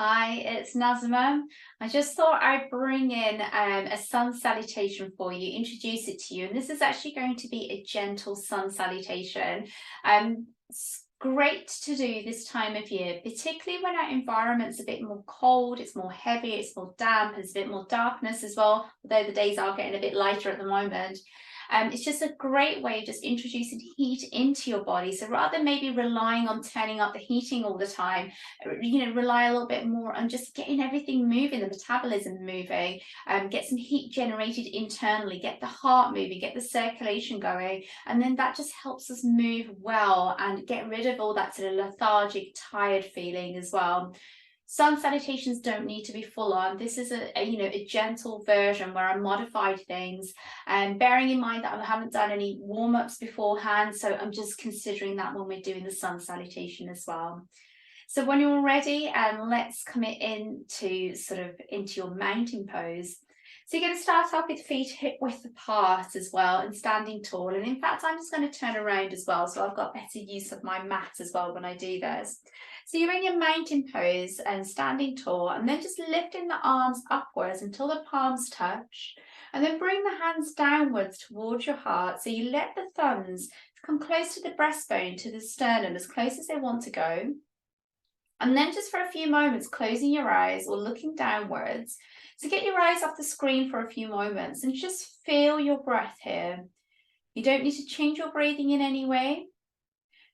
Hi, it's Nazama. I just thought I'd bring in a sun salutation for you, introduce it to you. And this is actually going to be a gentle sun salutation. It's great to do this time of year, particularly when our environment's a bit more cold, it's more heavy, it's more damp, there's a bit more darkness as well, although the days are getting a bit lighter at the moment. It's just a great way of just introducing heat into your body. So rather than maybe relying on turning up the heating all the time, rely a little bit more on just getting everything moving, the metabolism moving, get some heat generated internally, get the heart moving, get the circulation going, and then that just helps us move well and get rid of all that sort of lethargic, tired feeling as well. Sun salutations don't need to be full on. This is a gentle version where I modified things, and bearing in mind that I haven't done any warm-ups beforehand, so I'm just considering that when we're doing the sun salutation as well. So when you're ready, let's come into your mountain pose. So you're going to start off with feet hip width apart as well and standing tall. And in fact, I'm just going to turn around as well, so I've got better use of my mat as well when I do this. So you're in your mountain pose and standing tall, and then just lifting the arms upwards until the palms touch. And then bring the hands downwards towards your heart. So you let the thumbs come close to the breastbone, to the sternum, as close as they want to go. And then just for a few moments, closing your eyes or looking downwards. So get your eyes off the screen for a few moments and just feel your breath here. You don't need to change your breathing in any way,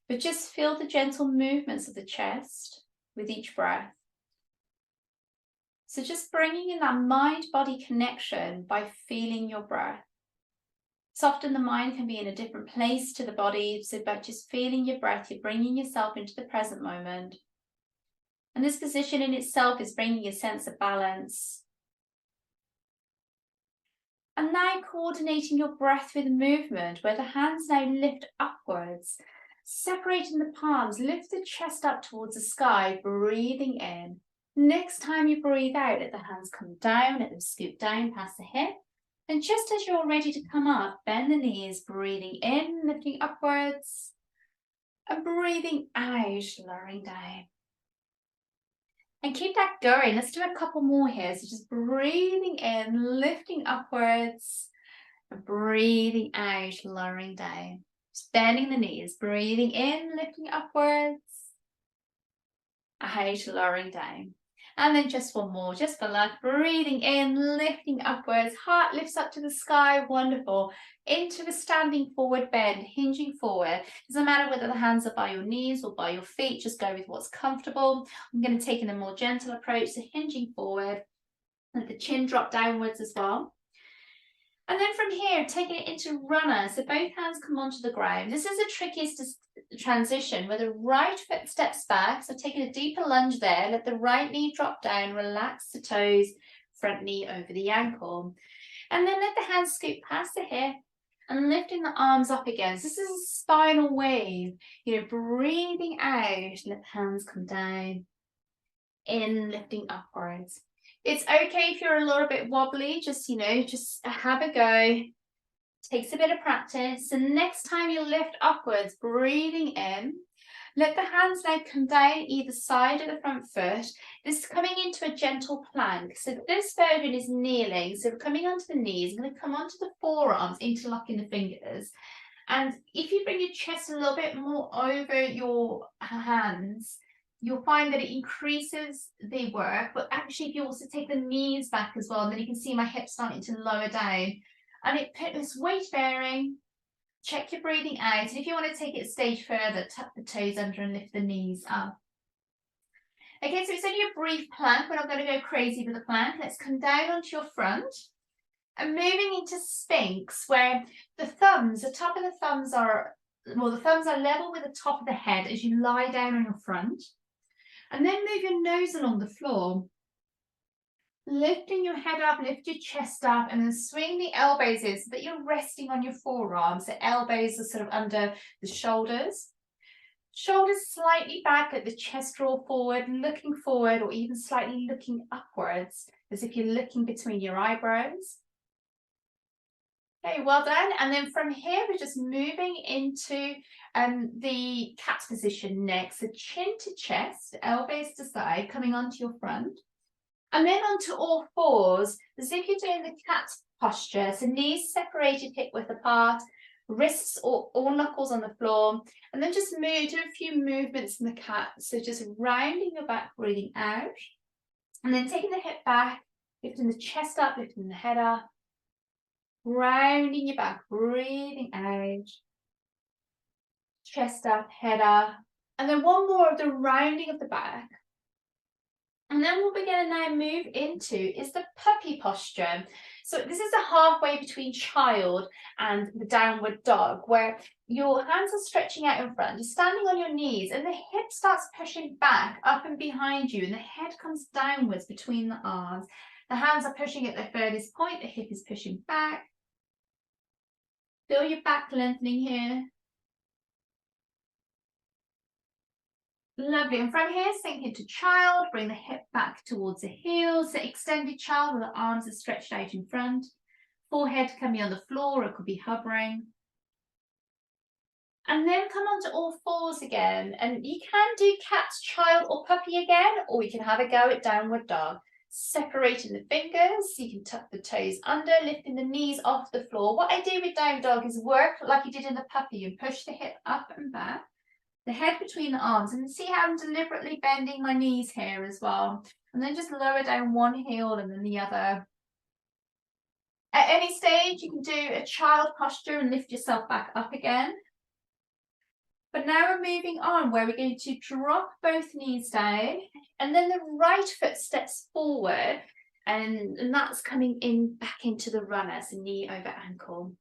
but just feel the gentle movements of the chest with each breath. So just bringing in that mind-body connection by feeling your breath. So often the mind can be in a different place to the body, so by just feeling your breath, you're bringing yourself into the present moment. And this position in itself is bringing a sense of balance. And now coordinating your breath with movement, where the hands now lift upwards, separating the palms, lift the chest up towards the sky, breathing in. Next time you breathe out, let the hands come down, let them scoot down past the hip. And just as you're ready to come up, bend the knees, breathing in, lifting upwards, and breathing out, lowering down. And keep that going. Let's do a couple more here. So just breathing in, lifting upwards, and breathing out, lowering down. Just bending the knees, breathing in, lifting upwards, out, lowering down. And then just one more, just for luck. Breathing in, lifting upwards, heart lifts up to the sky, wonderful. Into a standing forward bend, hinging forward. Doesn't matter whether the hands are by your knees or by your feet, just go with what's comfortable. I'm going to take in a more gentle approach, so hinging forward. Let the chin drop downwards as well. And then from here, taking it into runner, so both hands come onto the ground. This is the trickiest transition, where the right foot steps back, so taking a deeper lunge there, let the right knee drop down, relax the toes, front knee over the ankle. And then let the hands scoot past the hip and lifting the arms up again. So this is a spinal wave, breathing out, let the hands come down, in, lifting upwards. It's okay if you're a little bit wobbly, just have a go. Takes a bit of practice. And next time you lift upwards, breathing in, let the hands now come down either side of the front foot. This is coming into a gentle plank. So this version is kneeling. So we're coming onto the knees. I'm going to come onto the forearms, interlocking the fingers. And if you bring your chest a little bit more over your hands, you'll find that it increases the work. But actually, if you also take the knees back as well, then you can see my hips starting to lower down. And it put this weight bearing. Check your breathing out. And if you want to take it a stage further, tuck the toes under and lift the knees up. Okay, so it's only a brief plank. We're not going to go crazy with the plank. Let's come down onto your front. And moving into Sphinx, where the top of the thumbs are level with the top of the head as you lie down on your front. And then move your nose along the floor. Lifting your head up, lift your chest up, and then swing the elbows in so that you're resting on your forearms. The elbows are sort of under the shoulders. Shoulders slightly back, let the chest draw forward, looking forward, or even slightly looking upwards, as if you're looking between your eyebrows. Okay, well done. And then from here, we're just moving into the cat position next. So chin to chest, elbows to side, coming onto your front. And then onto all fours, as if you're doing the cat posture. So knees separated, hip width apart, wrists or knuckles on the floor. And then just do a few movements in the cat. So just rounding your back, breathing out. And then taking the hip back, lifting the chest up, lifting the head up. Rounding your back, breathing out. Chest up, head up. And then one more of the rounding of the back. And then what we're going to now move into is the puppy posture. So this is the halfway between child and the downward dog, where your hands are stretching out in front, you're standing on your knees, and the hip starts pushing back up and behind you, and the head comes downwards between the arms. The hands are pushing at their furthest point, the hip is pushing back. Feel your back lengthening here. Lovely. And from here, sink into child. Bring the hip back towards the heels. So extended child where the arms are stretched out in front. Forehead can be on the floor or it could be hovering. And then come onto all fours again. And you can do cat, child or puppy again, or you can have a go at downward dog. Separating the fingers, so you can tuck the toes under, lifting the knees off the floor. What I do with down dog is work like you did in the puppy. You push the hip up and back, the head between the arms, and see how I'm deliberately bending my knees here as well. And then just lower down one heel and then the other. At any stage, you can do a child posture and lift yourself back up again. But now we're moving on where we're going to drop both knees down and then the right foot steps forward and that's coming in back into the runner, so knee over ankle.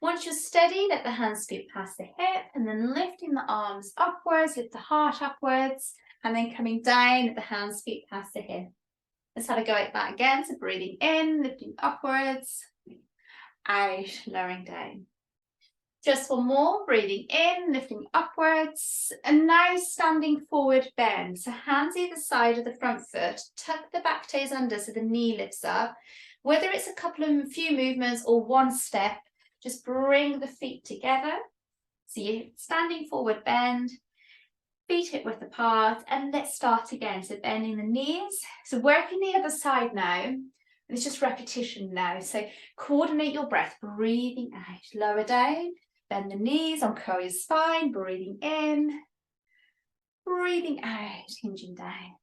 Once you're steady, let the hands scoot past the hip and then lifting the arms upwards, lift the heart upwards and then coming down, let the hands scoot past the hip. Let's have a go at that again. So breathing in, lifting upwards, out, lowering down. Just one more, breathing in, lifting upwards, and now standing forward bend. So hands either side of the front foot, tuck the back toes under so the knee lifts up. Whether it's a few movements or one step, just bring the feet together. So you're standing forward bend, feet hip width apart, and let's start again. So bending the knees. So working the other side now. It's just repetition now. So coordinate your breath, breathing out, lower down. Bend the knees, uncurl your spine, breathing in, breathing out, hinging down.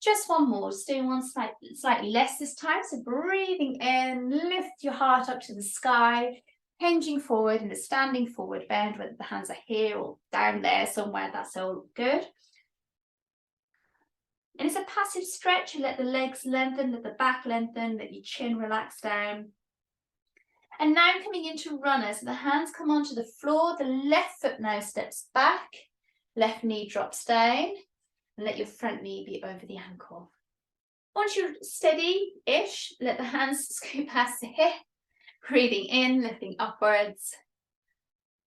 Just one more, just doing one slightly less this time. So breathing in, lift your heart up to the sky, hinging forward in a standing forward bend, whether the hands are here or down there somewhere, that's all good. And it's a passive stretch. You let the legs lengthen, let the back lengthen, let your chin relax down. And now coming into runner, so the hands come onto the floor, the left foot now steps back, left knee drops down, and let your front knee be over the ankle. Once you're steady-ish, let the hands scoot past the hip, breathing in, lifting upwards,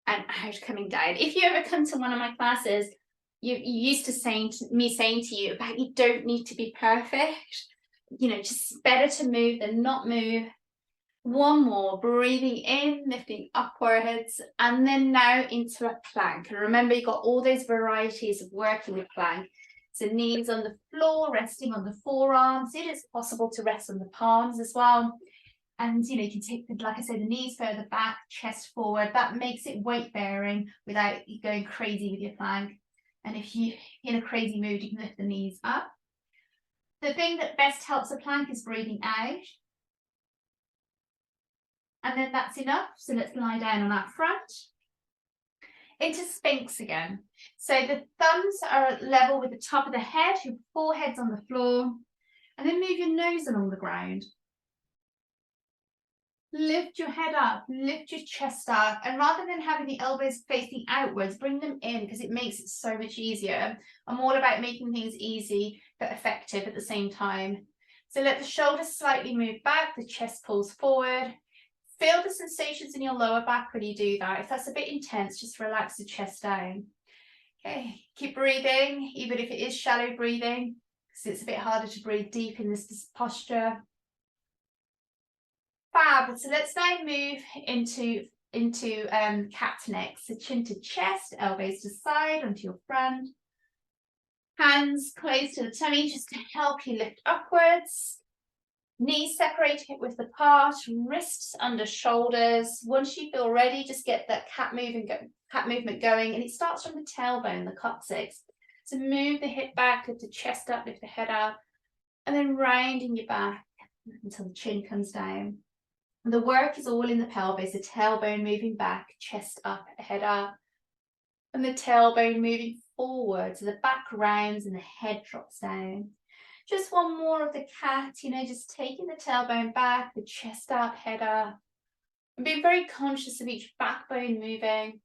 and out, coming down. If you ever come to one of my classes, you're used to saying to you about you don't need to be perfect. You know, just better to move than not move. One more, breathing in, lifting upwards, and then now into a plank. And remember, you've got all those varieties of working with plank. So knees on the floor, resting on the forearms. It is possible to rest on the palms as well. And, you know, you can take, like I said, the knees further back, chest forward. That makes it weight bearing without you going crazy with your plank. And if you're in a crazy mood, you can lift the knees up. The thing that best helps a plank is breathing out. And then that's enough. So let's lie down on our front. Into Sphinx again. So the thumbs are level with the top of the head, your forehead's on the floor. And then move your nose along the ground. Lift your head up, lift your chest up. And rather than having the elbows facing outwards, bring them in because it makes it so much easier. I'm all about making things easy but effective at the same time. So let the shoulders slightly move back, the chest pulls forward. Feel the sensations in your lower back when you do that. If that's a bit intense, just relax the chest down. Okay, keep breathing, even if it is shallow breathing, because it's a bit harder to breathe deep in this posture. Fab. So let's now move into cat next. So chin to chest, elbows to side onto your front. Hands close to the tummy just to help you lift upwards. Knees separate hip width apart, wrists under shoulders. Once you feel ready, just get that cat movement going, and it starts from the tailbone, the coccyx. So move the hip back, lift the chest up, lift the head up, and then rounding your back until the chin comes down. And the work is all in the pelvis, the tailbone moving back, chest up, head up, and the tailbone moving forward, so the back rounds and the head drops down. Just one more of the cat, just taking the tailbone back, the chest up, head up, and being very conscious of each backbone moving,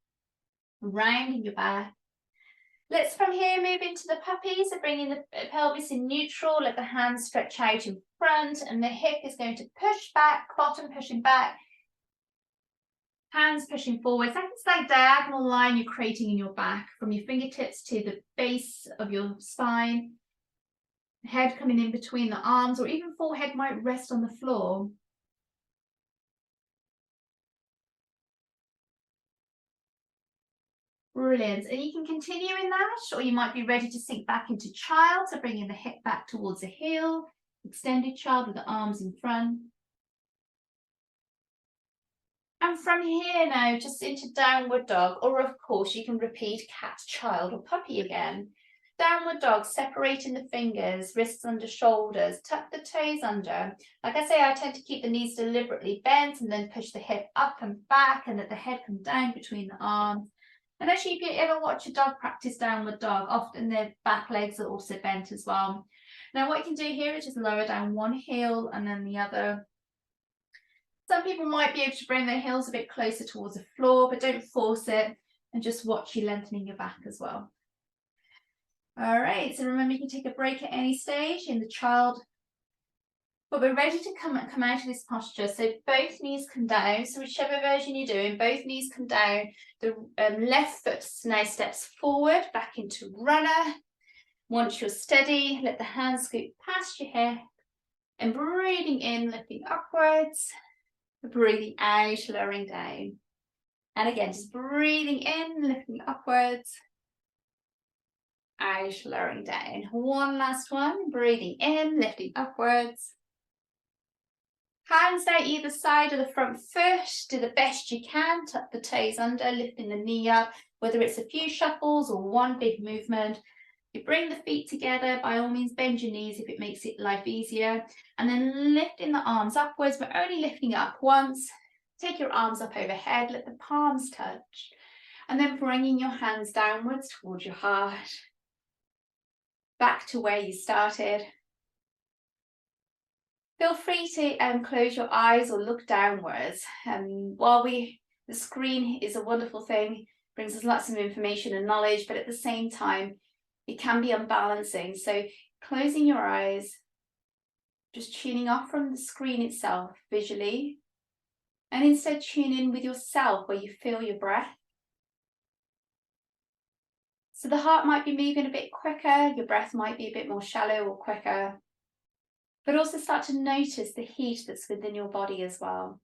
rounding your back. Let's from here move into the puppy, so bringing the pelvis in neutral, let the hands stretch out in front, and the hip is going to push back, bottom pushing back, hands pushing forward. It's like diagonal line you're creating in your back, from your fingertips to the base of your spine. Head coming in between the arms, or even forehead might rest on the floor. Brilliant. And you can continue in that, or you might be ready to sink back into child, so bringing the hip back towards the heel, extended child with the arms in front. And from here now, just into downward dog, or of course you can repeat cat, child, or puppy again. Downward dog, separating the fingers, wrists under shoulders, tuck the toes under. Like I say, I tend to keep the knees deliberately bent and then push the hip up and back and let the head come down between the arms. And actually, if you ever watch a dog practice downward dog, often their back legs are also bent as well. Now what you can do here is just lower down one heel and then the other. Some people might be able to bring their heels a bit closer towards the floor, but don't force it, and just watch you lengthening your back as well. All right, so remember you can take a break at any stage in the child, but we're ready to come out of this posture. So both knees come down, so whichever version you're doing, both knees come down. The left foot now steps forward, back into runner. Once you're steady, let the hands scoot past your hip, and breathing in, lifting upwards, breathing out, lowering down. And again, just breathing in, lifting upwards, out, lowering down. One last one, breathing in, lifting upwards. Hands down either side of the front foot, do the best you can, tuck the toes under, lifting the knee up, whether it's a few shuffles or one big movement. You bring the feet together, by all means bend your knees if it makes life easier, and then lifting the arms upwards, but only lifting up once. Take your arms up overhead, let the palms touch, and then bringing your hands downwards towards your heart, back to where you started. Feel free to close your eyes or look downwards. The screen is a wonderful thing, brings us lots of information and knowledge, but at the same time, it can be unbalancing. So closing your eyes, just tuning off from the screen itself visually, and instead tune in with yourself where you feel your breath. So the heart might be moving a bit quicker, your breath might be a bit more shallow or quicker, but also start to notice the heat that's within your body as well.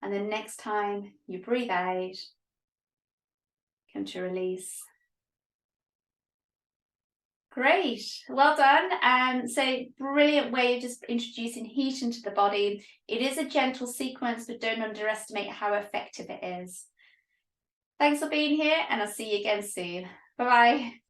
And then next time you breathe out, come to release. Great, well done. So brilliant way of just introducing heat into the body. It is a gentle sequence, but don't underestimate how effective it is. Thanks for being here, and I'll see you again soon. Bye-bye.